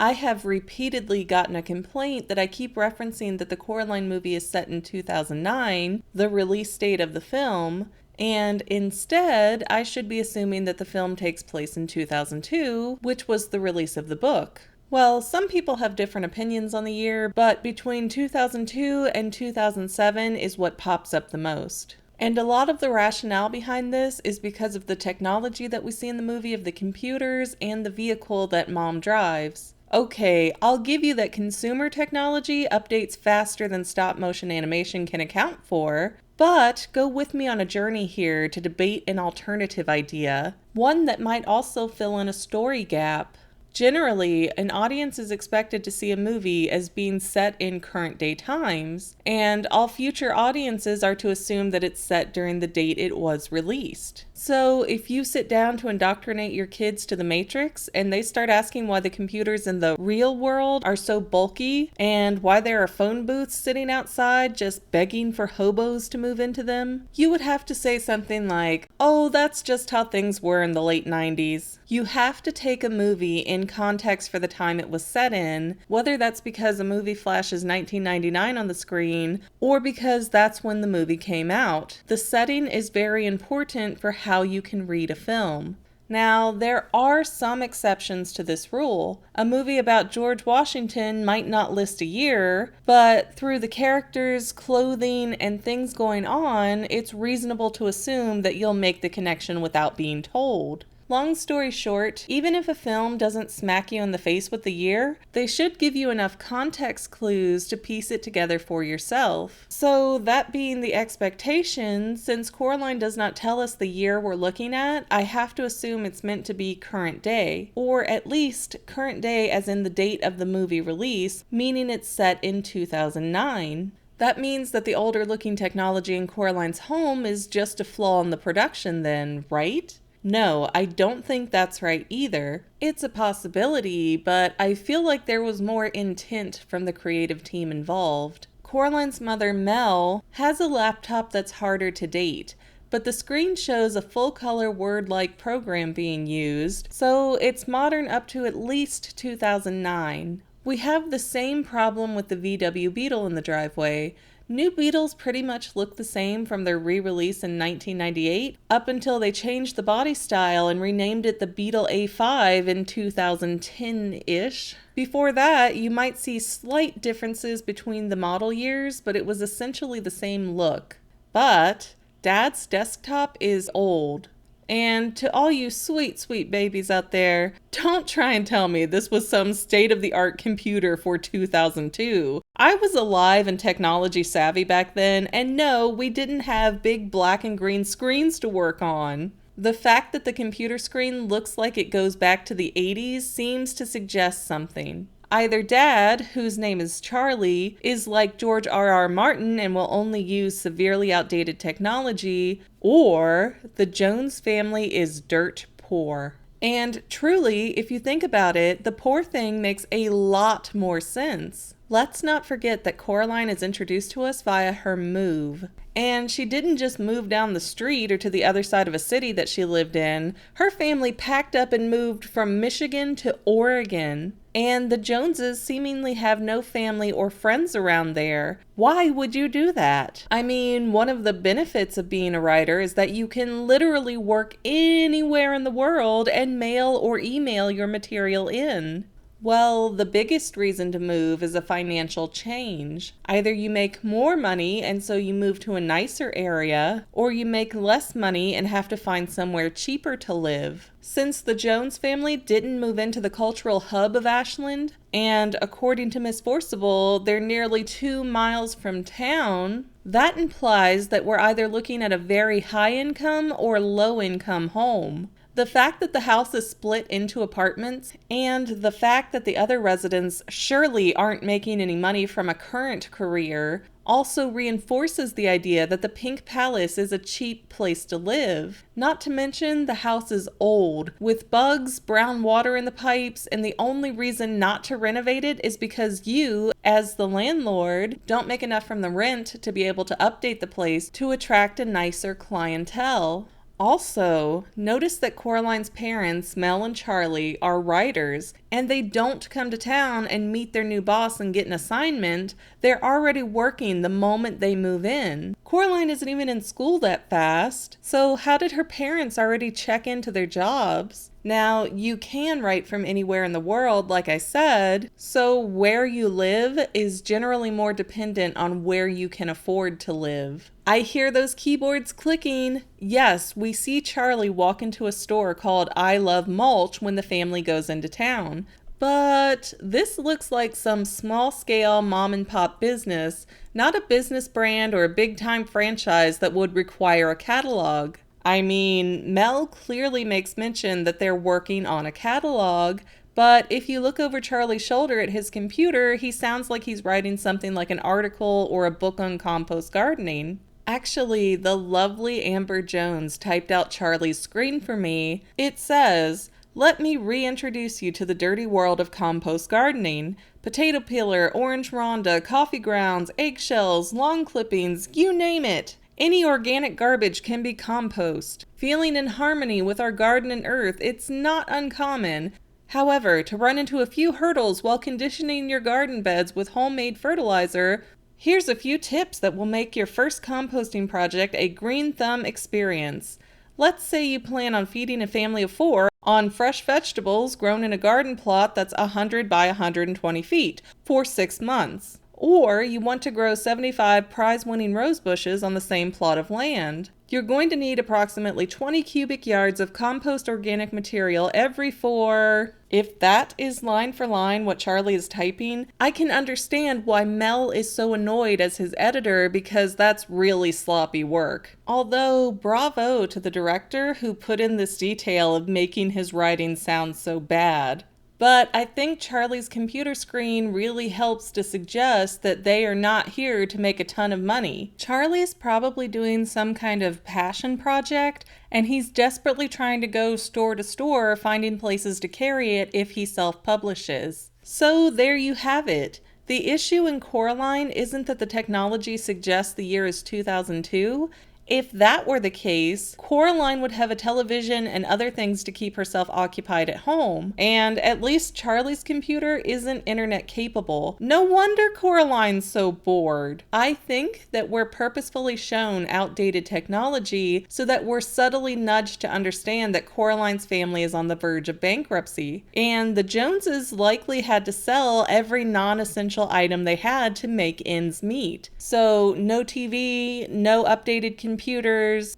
I have repeatedly gotten a complaint that I keep referencing that the Coraline movie is set in 2009, the release date of the film, and instead I should be assuming that the film takes place in 2002, which was the release of the book. Well, some people have different opinions on the year, but between 2002 and 2007 is what pops up the most. And a lot of the rationale behind this is because of the technology that we see in the movie of the computers and the vehicle that Mom drives. Okay, I'll give you that consumer technology updates faster than stop motion animation can account for, but go with me on a journey here to debate an alternative idea, one that might also fill in a story gap. Generally, an audience is expected to see a movie as being set in current day times, and all future audiences are to assume that it's set during the date it was released. So if you sit down to indoctrinate your kids to the Matrix and they start asking why the computers in the real world are so bulky and why there are phone booths sitting outside just begging for hobos to move into them, you would have to say something like, "Oh, that's just how things were in the late 90s. You have to take a movie in context for the time it was set in, whether that's because a movie flashes 1999 on the screen or because that's when the movie came out. The setting is very important for how you can read a film." Now, there are some exceptions to this rule. A movie about George Washington might not list a year, but through the characters, clothing, and things going on, it's reasonable to assume that you'll make the connection without being told. Long story short, even if a film doesn't smack you in the face with the year, they should give you enough context clues to piece it together for yourself. So that being the expectation, since Coraline does not tell us the year we're looking at, I have to assume it's meant to be current day, or at least current day as in the date of the movie release, meaning it's set in 2009. That means that the older looking technology in Coraline's home is just a flaw in the production then, right? No, I don't think that's right either. It's a possibility, but I feel like there was more intent from the creative team involved. Coraline's mother, Mel, has a laptop that's harder to date, but the screen shows a full-color Word-like program being used, so it's modern up to at least 2009. We have the same problem with the VW Beetle in the driveway. New Beetles pretty much look the same from their re-release in 1998 up until they changed the body style and renamed it the Beetle A5 in 2010-ish. Before that, you might see slight differences between the model years, but it was essentially the same look. But Dad's desktop is old. And to all you sweet, sweet babies out there, don't try and tell me this was some state-of-the-art computer for 2002. I was alive and technology savvy back then, and no, we didn't have big black and green screens to work on. The fact that the computer screen looks like it goes back to the 80s seems to suggest something. Either Dad, whose name is Charlie, is like George R.R. Martin and will only use severely outdated technology, or the Jones family is dirt poor. And truly, if you think about it, the poor thing makes a lot more sense. Let's not forget that Coraline is introduced to us via her move. And she didn't just move down the street or to the other side of a city that she lived in. Her family packed up and moved from Michigan to Oregon. And the Joneses seemingly have no family or friends around there. Why would you do that? I mean, one of the benefits of being a writer is that you can literally work anywhere in the world and mail or email your material in. Well, the biggest reason to move is a financial change. Either you make more money and so you move to a nicer area, or you make less money and have to find somewhere cheaper to live. Since the Jones family didn't move into the cultural hub of Ashland, and according to Miss Forcible, they're nearly 2 miles from town, that implies that we're either looking at a very high income or low income home. The fact that the house is split into apartments, and the fact that the other residents surely aren't making any money from a current career, also reinforces the idea that the Pink Palace is a cheap place to live. Not to mention, the house is old, with bugs, brown water in the pipes, and the only reason not to renovate it is because you, as the landlord, don't make enough from the rent to be able to update the place to attract a nicer clientele. Also, notice that Coraline's parents, Mel and Charlie, are writers, and they don't come to town and meet their new boss and get an assignment. They're already working the moment they move in. Coraline isn't even in school that fast, so how did her parents already check into their jobs? Now, you can write from anywhere in the world, like I said, so where you live is generally more dependent on where you can afford to live. I hear those keyboards clicking. Yes, we see Charlie walk into a store called I Love Mulch when the family goes into town. But this looks like some small-scale mom-and-pop business, not a business brand or a big-time franchise that would require a catalog. I mean, Mel clearly makes mention that they're working on a catalog, but if you look over Charlie's shoulder at his computer, he sounds like he's writing something like an article or a book on compost gardening. Actually, the lovely Amber Jones typed out Charlie's screen for me. It says, "Let me reintroduce you to the dirty world of compost gardening. Potato peeler, orange ronda, coffee grounds, eggshells, lawn clippings, you name it. Any organic garbage can be compost. Feeling in harmony with our garden and earth, it's not uncommon. However, to run into a few hurdles while conditioning your garden beds with homemade fertilizer, here's a few tips that will make your first composting project a green thumb experience. Let's say you plan on feeding a family of 4 on fresh vegetables grown in a garden plot that's 100 by 120 feet for 6 months. Or you want to grow 75 prize-winning rose bushes on the same plot of land. You're going to need approximately 20 cubic yards of compost organic material every 4... If that is line for line what Charlie is typing, I can understand why Mel is so annoyed as his editor, because that's really sloppy work. Although, bravo to the director who put in this detail of making his writing sound so bad. But I think Charlie's computer screen really helps to suggest that they are not here to make a ton of money. Charlie's probably doing some kind of passion project, and he's desperately trying to go store to store, finding places to carry it if he self-publishes. So there you have it. The issue in Coraline isn't that the technology suggests the year is 2002. If that were the case, Coraline would have a television and other things to keep herself occupied at home, and at least Charlie's computer isn't internet capable. No wonder Coraline's so bored. I think that we're purposefully shown outdated technology so that we're subtly nudged to understand that Coraline's family is on the verge of bankruptcy, and the Joneses likely had to sell every non-essential item they had to make ends meet. So no TV, no updated computers,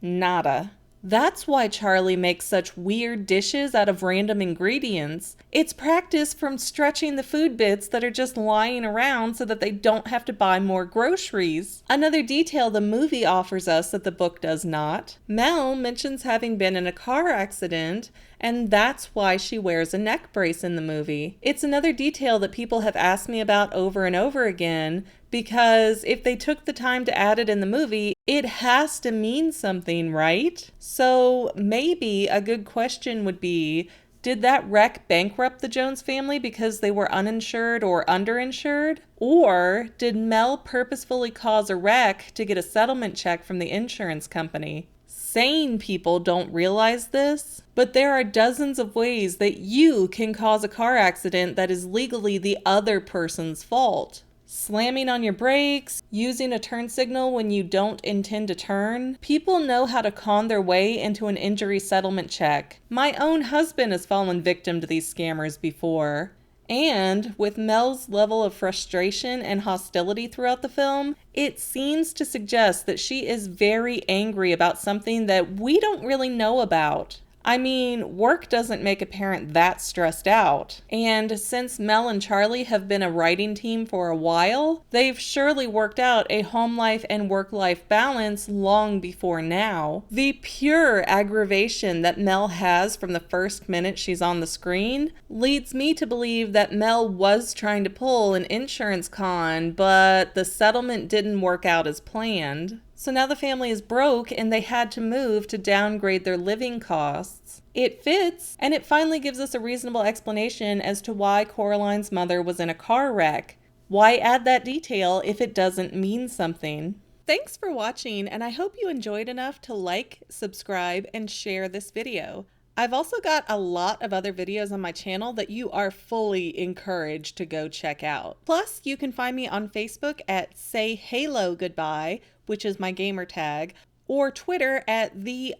nada. That's why Charlie makes such weird dishes out of random ingredients. It's practice from stretching the food bits that are just lying around so that they don't have to buy more groceries. Another detail the movie offers us that the book does not. Mel mentions having been in a car accident, and that's why she wears a neck brace in the movie. It's another detail that people have asked me about over and over again, because if they took the time to add it in the movie, it has to mean something, right? So maybe a good question would be, did that wreck bankrupt the Jones family because they were uninsured or underinsured? Or did Mel purposefully cause a wreck to get a settlement check from the insurance company? Sane people don't realize this, but there are dozens of ways that you can cause a car accident that is legally the other person's fault. Slamming on your brakes, using a turn signal when you don't intend to turn. People know how to con their way into an injury settlement check. My own husband has fallen victim to these scammers before. And with Mel's level of frustration and hostility throughout the film, it seems to suggest that she is very angry about something that we don't really know about. I mean, work doesn't make a parent that stressed out. And since Mel and Charlie have been a writing team for a while, they've surely worked out a home life and work life balance long before now. The pure aggravation that Mel has from the first minute she's on the screen leads me to believe that Mel was trying to pull an insurance con, but the settlement didn't work out as planned. So now the family is broke and they had to move to downgrade their living costs. It fits, and it finally gives us a reasonable explanation as to why Coraline's mother was in a car wreck. Why add that detail if it doesn't mean something? Thanks for watching, and I hope you enjoyed enough to like, subscribe, and share this video. I've also got a lot of other videos on my channel that you are fully encouraged to go check out. Plus, you can find me on Facebook at Say Halo Goodbye, which is my gamer tag, or Twitter at _Fanily.